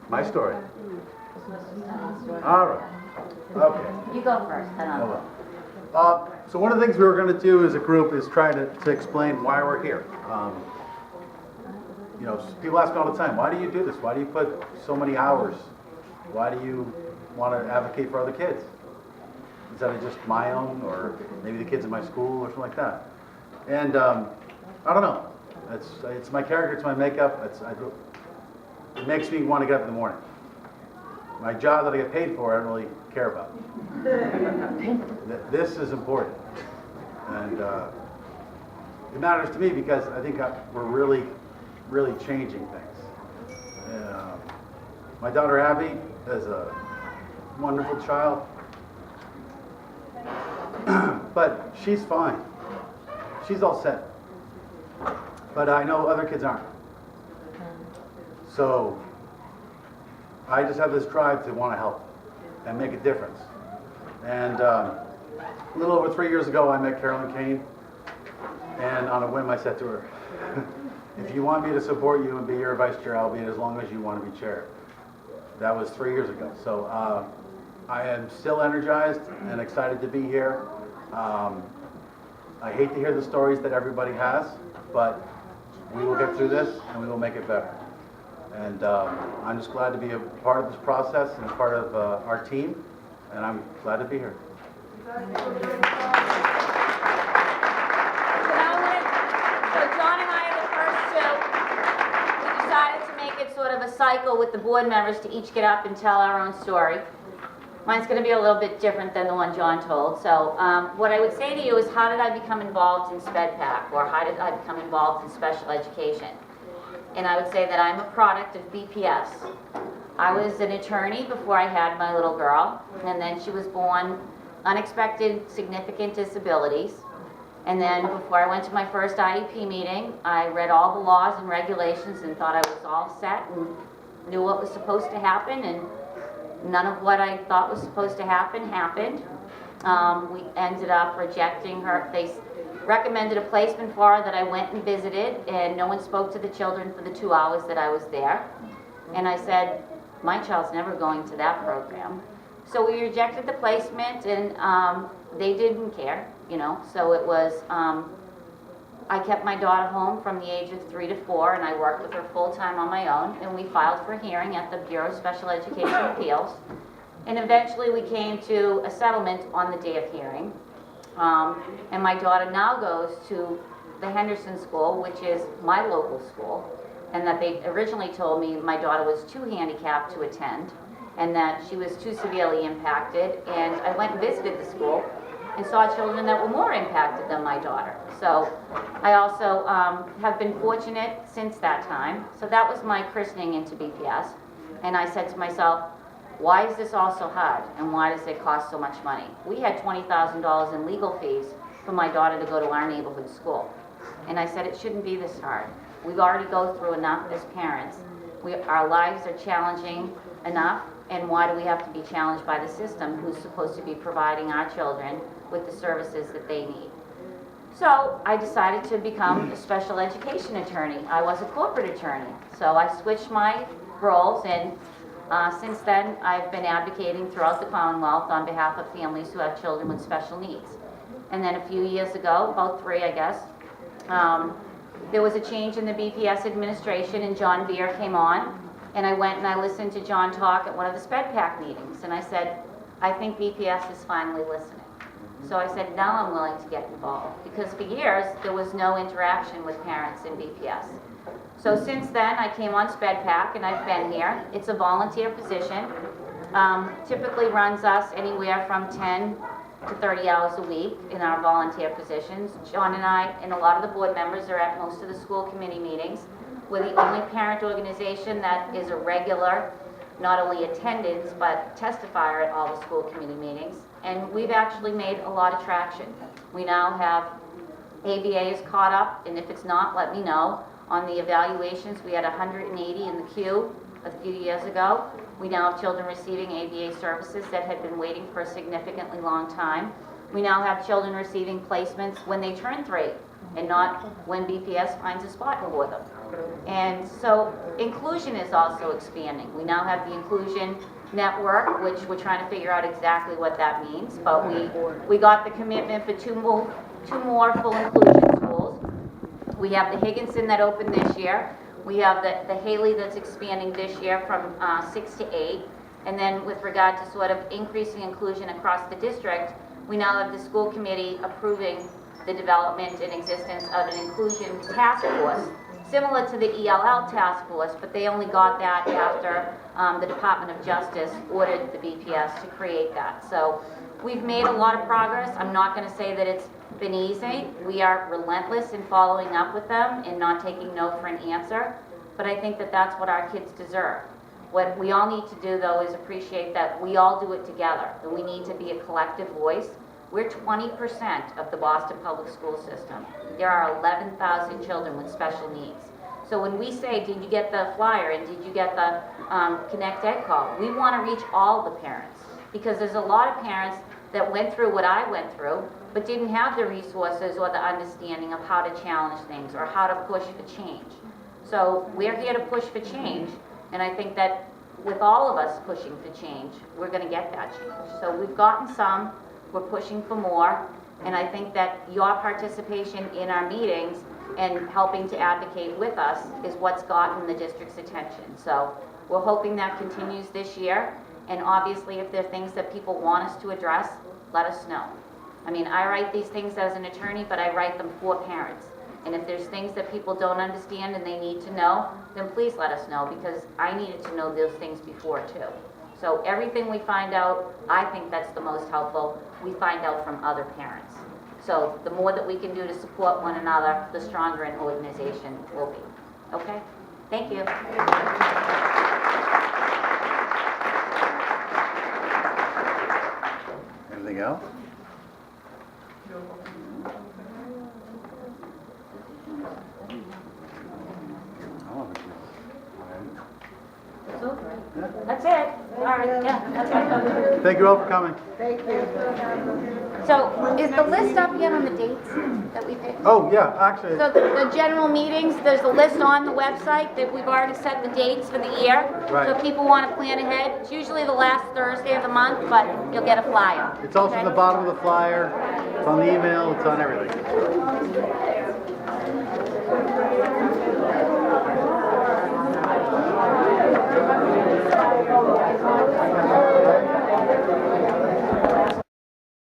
My story. All right. Okay. You go first, then I'll go. So one of the things we were going to do as a group is try to explain why we're here. You know, people ask me all the time, why do you do this? Why do you put so many hours? Why do you want to advocate for other kids? Instead of just my own, or maybe the kids in my school, or something like that. And I don't know. It's my character, it's my makeup. It makes me want to get up in the morning. My job that I get paid for, I don't really care about. This is important. And it matters to me because I think we're really changing things. My daughter Abby is a wonderful child. But she's fine. She's all set. But I know other kids aren't. So I just have this drive to want to help and make a difference. And a little over 3 years ago, I met Carolyn Kane. And on a whim, I said to her, if you want me to support you and be your vice chair, I'll be it as long as you want to be chair. That was 3 years ago. So I am still energized and excited to be here. I hate to hear the stories that everybody has, but we will get through this and we will make it better. And I'm just glad to be a part of this process and a part of our team, and I'm glad to be here. So John and I are the first two. We decided to make it sort of a cycle with the board members to each get up and tell our own story. Mine's going to be a little bit different than the one John told. So what I would say to you is, how did I become involved in SpedPac, or how did I become involved in special education? And I would say that I'm a product of BPS. I was an attorney before I had my little girl, and then she was born unexpected significant disabilities. And then before I went to my first IEP meeting, I read all the laws and regulations and thought I was all set and knew what was supposed to happen, and none of what I thought was supposed to happen happened. We ended up rejecting her. They recommended a placement for her that I went and visited, and no one spoke to the children for the 2 hours that I was there. And I said, my child's never going to that program. So we rejected the placement, and they didn't care, you know. So it was, I kept my daughter home from the age of 3 to 4, and I worked with her full-time on my own, and we filed for hearing at the Bureau of Special Education Appeals. And eventually we came to a settlement on the day of hearing. And my daughter now goes to the Henderson School, which is my local school, and that they originally told me my daughter was too handicapped to attend, and that she was too severely impacted. And I went and visited the school and saw children that were more impacted than my daughter. So I also have been fortunate since that time. So that was my christening into BPS. And I said to myself, why is this all so hard, and why does it cost so much money? We had $20,000 in legal fees for my daughter to go to our neighborhood school. And I said, it shouldn't be this hard. We've already gone through enough as parents. Our lives are challenging enough, and why do we have to be challenged by the system who's supposed to be providing our children with the services that they need? So I decided to become a special education attorney. I was a corporate attorney, so I switched my roles, and since then I've been advocating throughout the Commonwealth on behalf of families who have children with special needs. And then a few years ago, about 3 I guess, there was a change in the BPS administration, and John Beer came on, and I went and I listened to John talk at one of the SpedPac meetings, and I said, I think BPS is finally listening. So I said, now I'm willing to get involved, because for years there was no interaction with parents in BPS. So since then I came on SpedPac, and I've been here. It's a volunteer position, typically runs us anywhere from 10 to 30 hours a week in our volunteer positions. John and I and a lot of the board members are at most of the school committee meetings. We're the only parent organization that is a regular, not only attendance, but testifier at all the school committee meetings. And we've actually made a lot of traction. We now have ABA is caught up, and if it's not, let me know. On the evaluations, we had 180 in the queue a few years ago. We now have children receiving ABA services that had been waiting for a significantly long time. We now have children receiving placements when they turn 3 and not when BPS finds a spot for them. And so inclusion is also expanding. We now have the inclusion network, which we're trying to figure out exactly what that means, but we got the commitment for two more full inclusion schools. We have the Higginson that opened this year. We have the Haley that's expanding this year from 6 to 8. And then with regard to sort of increasing inclusion across the district, we now have the school committee approving the development and existence of an inclusion task force, similar to the ELL task force, but they only got that after the Department of Justice ordered the BPS to create that. So we've made a lot of progress. I'm not going to say that it's been easy. We are relentless in following up with them and not taking no for an answer, but I think that that's what our kids deserve. What we all need to do, though, is appreciate that we all do it together, and we need to be a collective voice. We're 20% of the Boston public school system. There are 11,000 children with special needs. So when we say, did you get the flyer and did you get the Connect Ed call, we want to reach all the parents, because there's a lot of parents that went through what I went through, but didn't have the resources or the understanding of how to challenge things or how to push for change. So we're here to push for change, and I think that with all of us pushing for change, we're going to get that change. So we've gotten some, we're pushing for more, and I think that your participation in our meetings and helping to advocate with us is what's gotten the district's attention. So we're hoping that continues this year, and obviously if there are things that people want us to address, let us know. I mean, I write these things as an attorney, but I write them for parents. And if there's things that people don't understand and they need to know, then please let us know, because I needed to know those things before too. So everything we find out, I think that's the most helpful, we find out from other parents. So the more that we can do to support one another, the stronger an organization will be. Okay? Thank you. Anything else? That's it. All right, yeah, that's right. Thank you all for coming. Thank you. So is the list up yet on the dates that we picked? Oh, yeah, actually, So the general meetings, there's a list on the website that we've already set the dates for the year. Right. So if people want to plan ahead, it's usually the last Thursday of the month, but you'll get a flyer. it's also in the bottom of the flyer, it's on the email, it's on everything. Thank you.